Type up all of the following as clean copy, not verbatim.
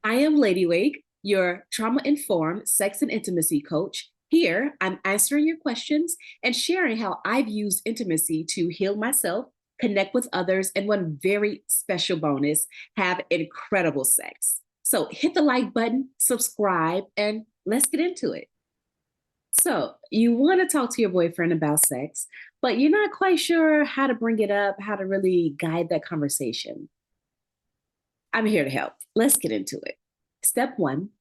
I am LadyWake, your trauma-informed sex and intimacy coach. Here, I'm answering your questions and sharing how I've used intimacy to heal myself, connect with others, and one very special bonus, have incredible sex. So hit the like button, subscribe, and let's get into it. So, you want to talk to your boyfriend about sex, but you're not quite sure how to bring it up, how to really guide that conversation. I'm here to help. Let's get into it. Step one,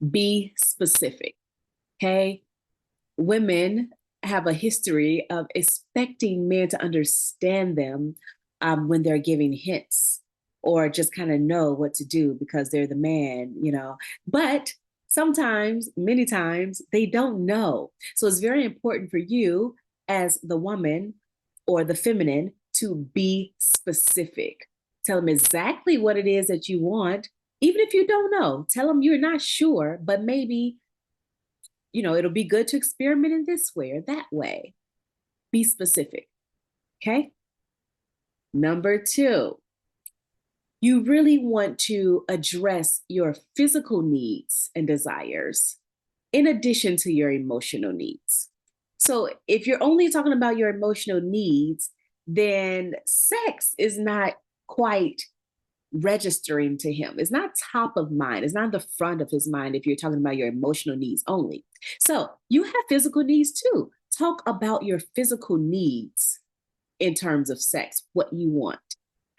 be specific. Okay. Women have a history of expecting men to understand them when they're giving hints or just kind of know what to do because they're the man. But sometimes, many times, they don't know. So it's very important for you as the woman or the feminine to be specific. Tell them exactly what it is that you want. Even if you don't know, tell them you're not sure, but maybe, it'll be good to experiment in this way or that way. Be specific. Okay. Number two, you really want to address your physical needs and desires in addition to your emotional needs. So if you're only talking about your emotional needs, then sex is not quite registering to him. It's not top of mind. It's not the front of his mind if you're talking about your emotional needs only. So you have physical needs too. Talk about your physical needs in terms of sex, what you want,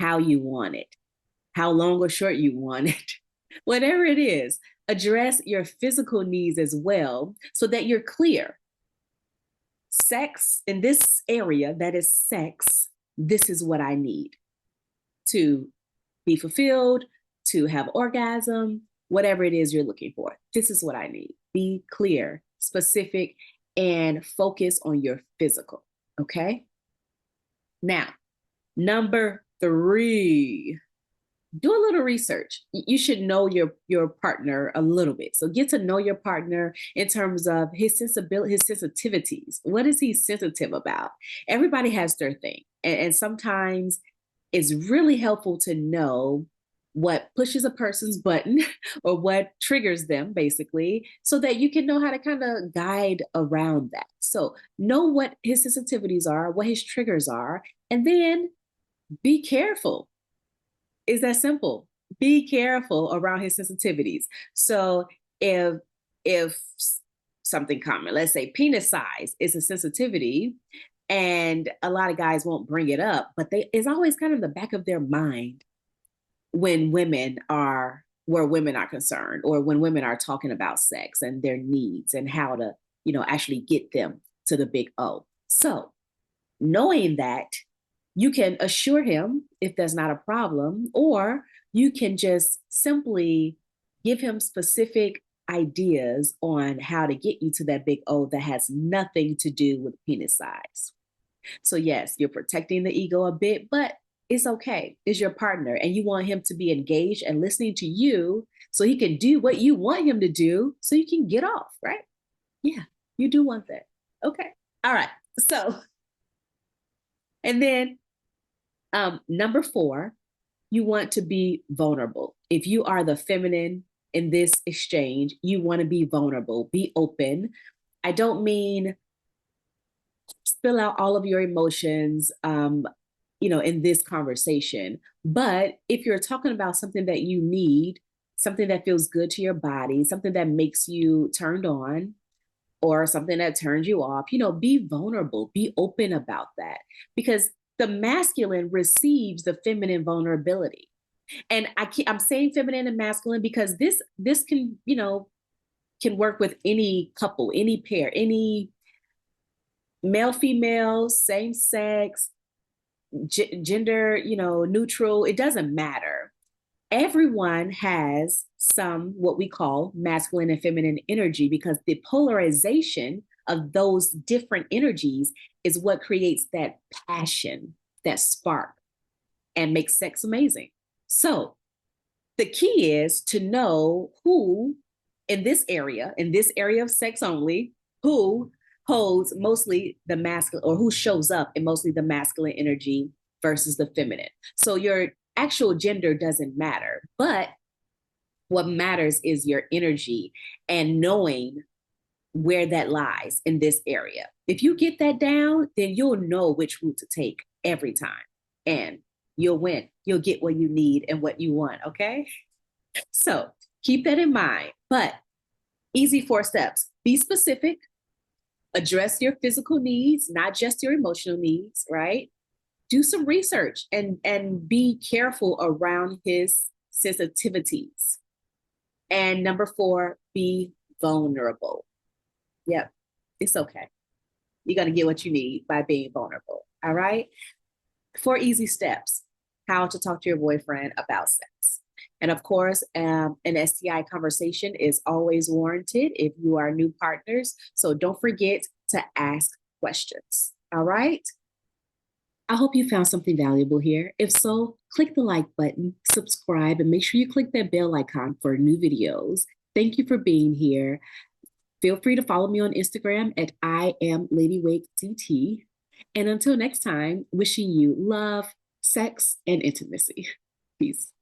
how you want it, how long or short you want it, whatever it is. Address your physical needs as well so that you're clear. Sex in this area, that is sex, this is what I need to be fulfilled, to have orgasm, whatever it is you're looking for. This is what I need. Be clear, specific, and focus on your physical. Okay. Now, number three, do a little research. You should know your partner a little bit. So get to know your partner in terms of his sensibility, his sensitivities. What is he sensitive about? Everybody has their thing. And sometimes it's really helpful to know what pushes a person's button or what triggers them, basically, so that you can know how to kind of guide around that. So know what his sensitivities are, what his triggers are, and then be careful. Is that simple? Be careful around his sensitivities. So if something common, let's say penis size is a sensitivity, and a lot of guys won't bring it up, but it's always kind of the back of their mind when where women are concerned, or when women are talking about sex and their needs and how to, actually get them to the big O. So knowing that, you can assure him if there's not a problem, or you can just simply give him specific ideas on how to get you to that big O that has nothing to do with penis size. So yes, you're protecting the ego a bit, but it's okay. It's your partner, and you want him to be engaged and listening to you so he can do what you want him to do so you can get off, right? Yeah, you do want that. Okay. All right. So, and then number four, you want to be vulnerable. If you are the feminine in this exchange, you want to be vulnerable, be open. I don't mean spill out all of your emotions, in this conversation. But if you're talking about something that you need, something that feels good to your body, something that makes you turned on, or something that turns you off, be vulnerable, be open about that, because the masculine receives the feminine vulnerability. And I'm saying feminine and masculine because this can work with any couple, any pair, any male, female, same sex, gender, neutral. It doesn't matter. Everyone has some what we call masculine and feminine energy, because the polarization of those different energies is what creates that passion, that spark, and makes sex amazing. So the key is to know who in this area of sex only, who holds mostly the masculine, or who shows up in mostly the masculine energy versus the feminine. So your actual gender doesn't matter, but What matters is your energy and knowing where that lies in this area. If you get that down, then you'll know which route to take every time. And you'll win. You'll get what you need and what you want. Okay. So keep that in mind. But easy 4 steps: be specific, address your physical needs, not just your emotional needs, right? Do some research and be careful around his sensitivities. And number 4, be vulnerable. Yep, it's okay. You're going to get what you need by being vulnerable. All right. 4 easy steps: how to talk to your boyfriend about sex. And of course, an STI conversation is always warranted if you are new partners. So don't forget to ask questions. All right. I hope you found something valuable here. If so, click the like button, subscribe, and make sure you click that bell icon for new videos. Thank you for being here. Feel free to follow me on Instagram at I am LadyWakeCT. And until next time, wishing you love, sex, and intimacy. Peace.